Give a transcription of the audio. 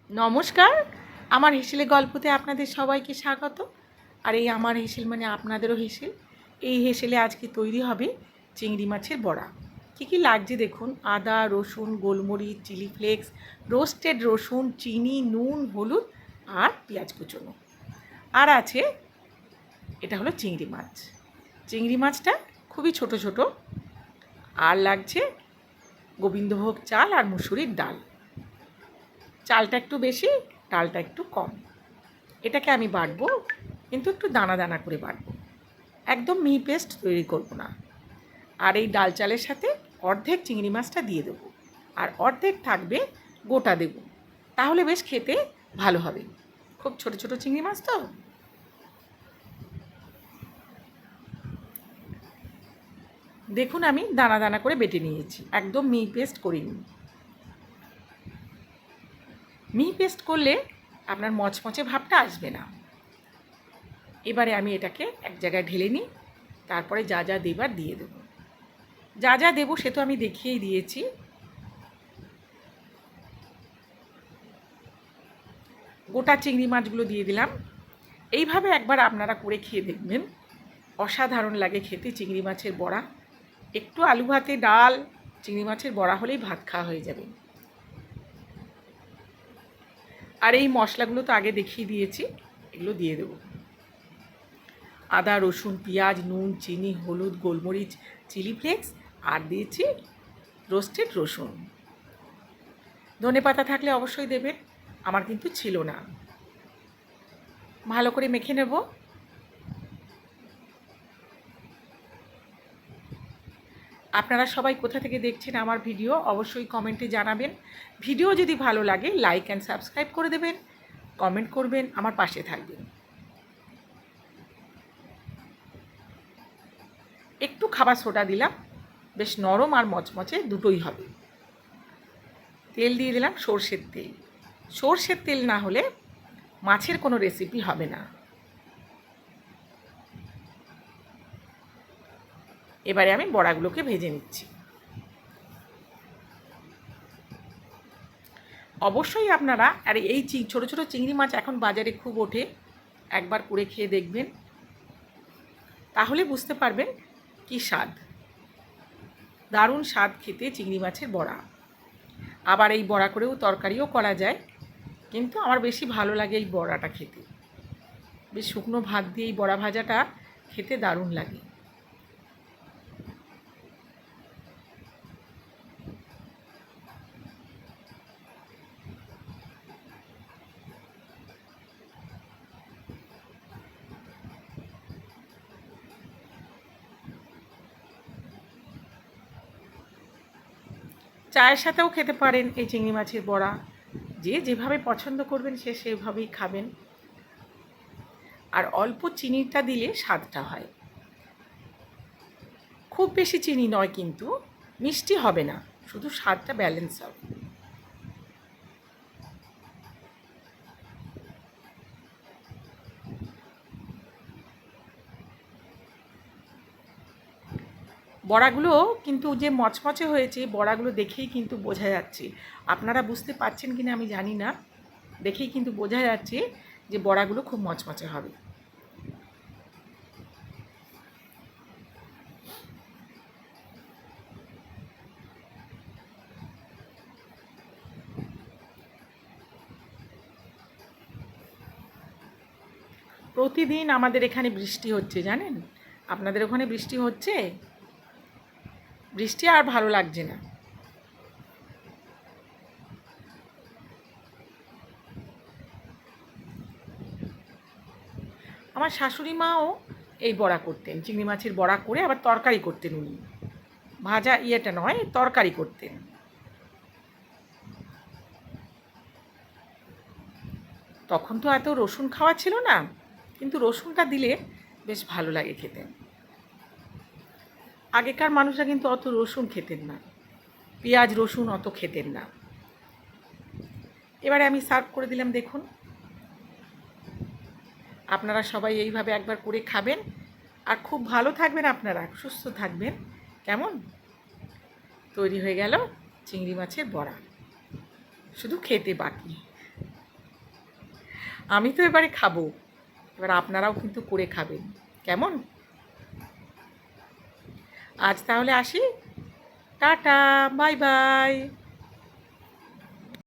নমস্কার, আমার হেসেলে গল্পতে আপনাদের সবাইকে স্বাগত। আর এই আমার হেসেল মানে আপনাদেরও হেসেল। এই হেসেলে আজকে তৈরি হবে চিংড়ি মাছের বড়া। কী কী লাগছে দেখুন: আদা, রসুন, গোলমরিচ, চিলি ফ্লেক্স, রোস্টেড রসুন, চিনি, নুন, হলুদ আর পেঁয়াজ কুচোনো। আর আছে, এটা হলো চিংড়ি মাছ। চিংড়ি মাছটা খুবই ছোট ছোট। আর লাগছে গোবিন্দভোগ চাল আর মুসুরির ডাল। চালটা একটু বেশি, ডালটা একটু কম। এটাকে আমি বাটবো, কিন্তু একটু দানা দানা করে বাটবো, একদম মিহি পেস্ট তৈরি করব না। আর এই ডাল চালের সাথে অর্ধেক চিংড়ি মাছটা দিয়ে দেবো, আর অর্ধেক থাকবে গোটা দেব, তাহলে বেশ খেতে ভালো হবে। খুব ছোট ছোট চিংড়ি মাছ তো। দেখুন, আমি দানা দানা করে বেটে নিয়েছি, একদম মিহি পেস্ট করিনি। মিহি পেস্ট করলে আপনার মচমচে ভাবটা আসবে না। এবারে আমি এটাকে এক জায়গায় ঢেলে নিই, তারপরে যা যা দেবার দিয়ে দেবো। যা যা দেবো সে তো আমি দেখিয়েই দিয়েছি। গোটা চিংড়ি মাছগুলো দিয়ে দিলাম। এইভাবে একবার আপনারা করে খেয়ে দেখবেন, অসাধারণ লাগে খেতে চিংড়ি মাছের বড়া। একটু আলু ভাতে, ডাল, চিংড়ি মাছের বড়া হলেই ভাত খাওয়া হয়ে যাবে। আর এই মশলাগুলো তো আগে দেখিয়ে দিয়েছি, এগুলো দিয়ে দেবো: আদা, রসুন, পেঁয়াজ, নুন, চিনি, হলুদ, গোলমরিচ, চিলি ফ্লেক্স, আর দিয়েছি রোস্টেড রসুন। ধনেপাতা থাকলে অবশ্যই দেবেন, আমার কিন্তু ছিল না। ভালো করে মেখে নেব। আপনারা সবাই কোথা থেকে দেখছেন আমার ভিডিও অবশ্যই কমেন্টে জানাবেন। ভিডিও যদি ভালো লাগে লাইক অ্যান্ড সাবস্ক্রাইব করে দেবেন, কমেন্ট করবেন, আমার পাশে থাকবেন। একটু খাবার সোডা দিলাম, বেশ নরম আর মচমচে দুটোই হবে। তেল দিয়ে দিলাম সর্ষের তেল। সর্ষের তেল না হলে মাছের কোনো রেসিপি হবে না। এবারে আমি বড়াগুলোকে ভেজে নিচ্ছি। অবশ্যই আপনারা, আর এই ছোটো ছোটো চিংড়ি মাছ এখন বাজারে খুব ওঠে, একবার করে খেয়ে দেখবেন, তাহলে বুঝতে পারবেন কি স্বাদ। দারুণ স্বাদ খেতে চিংড়ি মাছের বড়া। আবার এই বড়া করেও তরকারিও করা যায়, কিন্তু আমার বেশি ভালো লাগে এই বড়াটা খেতে। বেশ শুকনো ভাত দিয়ে এই বড়া ভাজাটা খেতে দারুণ লাগে। চায়ের সাথেও খেতে পারেন এই চিংড়ি মাছের বড়া। যে যেভাবে পছন্দ করবেন সে সেভাবেই খাবেন। আর অল্প চিনিটা দিলে স্বাদটা হয়। খুব বেশি চিনি নয়, কিন্তু মিষ্টি হবে না, শুধু স্বাদটা ব্যালেন্স হবে। বড়াগুলো কিন্তু যে মচমচে হয়েছে, বড়াগুলো দেখেই কিন্তু বোঝা যাচ্ছে। আপনারা বুঝতে পারছেন কিনা আমি জানি না, দেখেই কিন্তু বোঝা যাচ্ছে যে বড়াগুলো খুব মচমচে হবে। প্রতিদিন আমাদের এখানে বৃষ্টি হচ্ছে, জানেন? আপনাদের ওখানে বৃষ্টি হচ্ছে? বৃষ্টি আর ভালো লাগছে না। আমার শাশুড়ি মাও এই বড়া করতেন, চিংড়ি মাছের বড়া করে আবার তরকারি করতেন উনি। ভাজা ইয়েটা নয়, তরকারি করতেন। তখন তো এত রসুন খাওয়া ছিল না, কিন্তু রসুনটা দিলে বেশ ভালো লাগে খেতে। আগেকার মানুষরা কিন্তু অত রসুন খেতেন না, পেঁয়াজ রসুন অত খেতেন না। এবারে আমি সার্ভ করে দিলাম। দেখুন, আপনারা সবাই এইভাবে একবার করে খাবেন, আর খুব ভালো থাকবেন, আপনারা সুস্থ থাকবেন। কেমন? তৈরি হয়ে গেল চিংড়ি মাছের বড়া, শুধু খেতে বাকি। আমি তো এবারে খাবো, এবার আপনারাও কিন্তু করে খাবেন, কেমন? আজ তাহলে আসি, টাটা, বাই বাই।